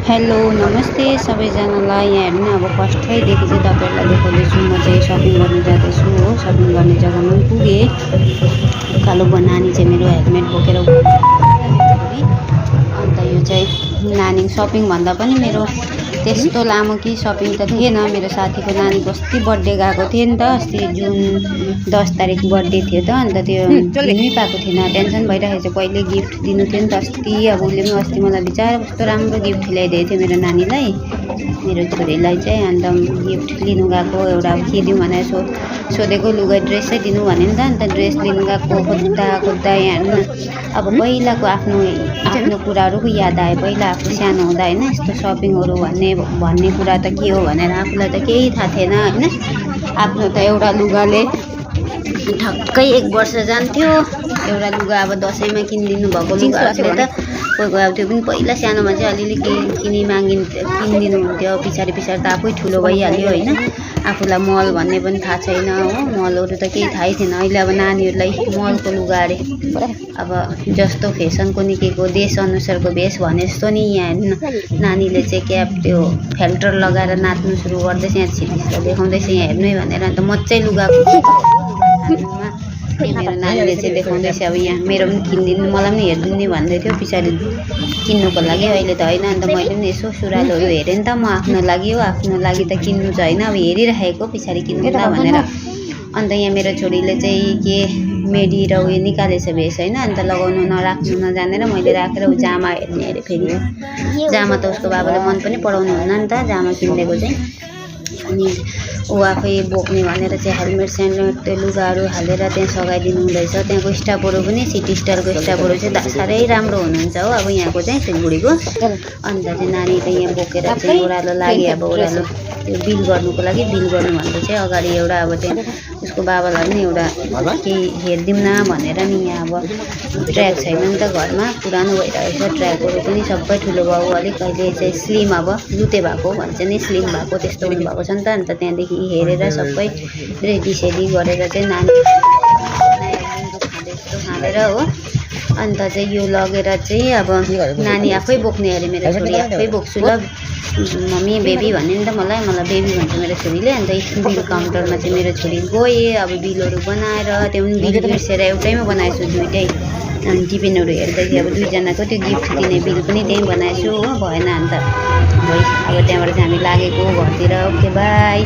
Hello नमस्ते सबैजनालाई। यहाँ हेर्नु अब फर्स्टैदेखि चाहिँ तपाईँहरूलाई देखाउँदैछु। म चाहिँ सपिङ गर्नु जाँदैछु हो। सपिङ गर्ने जग्गामा पनि पुगेँ। कालो नानी चाहिँ मेरो हेलमेट बोकेर छोरी। अन्त यो चाहिँ नानी सपिङ भन्दा पनि मेरो त्यस्तो लामो कि सपिङ त थिएन। मेरो साथीको नानीको अस्ति बर्थडे गएको थियो नि त। अस्ति जुन 10 तारिक बर्थडे थियो त। अन्त त्यो दिनै पाएको थिएन। टेन्सन भइरहेको छ कहिले गिफ्ट दिनु थियो नि त अस्ति। अब उसले पनि अस्ति मलाई बिचारा कस्तो राम्रो गिफ्ट ल्याइदिएको थियो मेरो नानीलाई, मेरो छोरीलाई चाहिँ। अन्त गिफ्ट लिनु गएको एउटा के दिउँ भनेर सोधेको, लुगा ड्रेसै दिनु भने नि त। अन्त ड्रेस लिनु गएको खोज्दा यहाँ हेर्नु अब पहिलाको आफ्नो कुराहरू पो याद आयो। पहिला आफू सानो हुँदा होइन यस्तो सपिङहरू भन्ने कुरा त के हो भनेर आफूलाई त केही थाहा थिएन होइन। आफ्नो त एउटा लुगाले ठक्कै 1 वर्ष जान्थ्यो। एउटा लुगा अब दसैँमा किनिदिनु भएको लुगाहरूले त कोही अब त्यो पनि पहिला सानोमा चाहिँ अलिअलि किनिदिनु हुन्थ्यो। पछाडि त आफै ठुलो भइहाल्यो होइन। आफूलाई मल भन्ने पनि थाहा छैन हो। मलहरू त केही थाहै थिएन। अहिले अब नानीहरूलाई मलको लुगा अरे अब जस्तो फेसनको निकेको देशअनुसारको भेष भने जस्तो नि। यहाँ हेर्नु नानीले चाहिँ क्याप त्यो फिल्टर लगाएर नाच्नु सुरु गर्दैछ। यहाँ छिटो देखाउँदैछ यहाँ हेर्नु है भनेर। अन्त म चाहिँ लुगाको मेरो नानीले चाहिँ देखाउँदैछ। अब यहाँ मेरो पनि किनिदिनु, मलाई पनि हेरिदिनु नि भन्दै थियो पछाडि किन्नुको लागि। अहिले त होइन। अन्त मैले पनि यसो सुरुवालहरू हेरेँ नि त। म आफ्नो लागि हो, आफ्नो लागि त किन्नु छ होइन। अब हेरिरहेको पछाडि किन्नुला भनेर। अन्त यहाँ मेरो छोरीले चाहिँ के मेडी र उयो निकालेछ भेष होइन। अन्त लगाउनु राख्नु नजानेर मैले राखेर ऊ जामा हेर्ने अरे। फेरि जामा त उसको बाबाले मन पनि पराउनु हुन्न नि त जामा किनिदिएको चाहिँ। अनि ऊ आफै बोक्ने भनेर चाहिँ हेलमेट सेलमेट त्यो लुगाहरू हालेर त्यहाँ सघाइदिनु हुँदैछ। त्यहाँको स्टाफहरू पनि सिटी स्टारको स्टाफहरू चाहिँ साह्रै राम्रो हुनुहुन्छ हो। अब यहाँको चाहिँ सिलगढीको। अन्त चाहिँ नानी त यहाँ बोकेर चाहिँ ओह्रालो लाग्यो। अब ओह्रालो त्यो बिल गर्नुको लागि बिल गर्नु भन्दा चाहिँ अगाडि एउटा अब त्यहाँ उसको बाबालाई पनि एउटा केही हेरिदिउँ न भनेर नि। यहाँ अब ट्र्याक छैन नि त घरमा, पुरानो भइरहेको छ ट्र्याकहरू पनि सबै ठुलो भयो अलिक। अहिले चाहिँ स्लिम अब लुते भएको भन्छ नि, स्लिम भएको त्यस्तो हुनुभएको छ नि त। अन्त त्यहाँदेखि हेरेर सबै रेडी गरेर चाहिँ नानी खाँदेर हो। अन्त चाहिँ यो लगेर चाहिँ अब नानी आफै बोक्ने अरे। मेरो छोरी आफै बोक्छु ल मम्मी बेबी भन्ने नि त मलाई बेबी भन्छ मेरो छोरीले। अन्त बिल काउन्टरमा चाहिँ मेरो छोरी गएँ। अब बिलहरू बनाएर त्यो पनि बिल बिर्सेर एउटैमा बनाएछु दुइटै। अनि टिफिनहरू हेर्दाखेरि अब दुईजनाको त्यो गिफ्ट दिने बिल पनि त्यहीँ बनाएछु हो। भएन अन्त अब त्यहाँबाट चाहिँ हामी लागेको घरतिर। Okay by.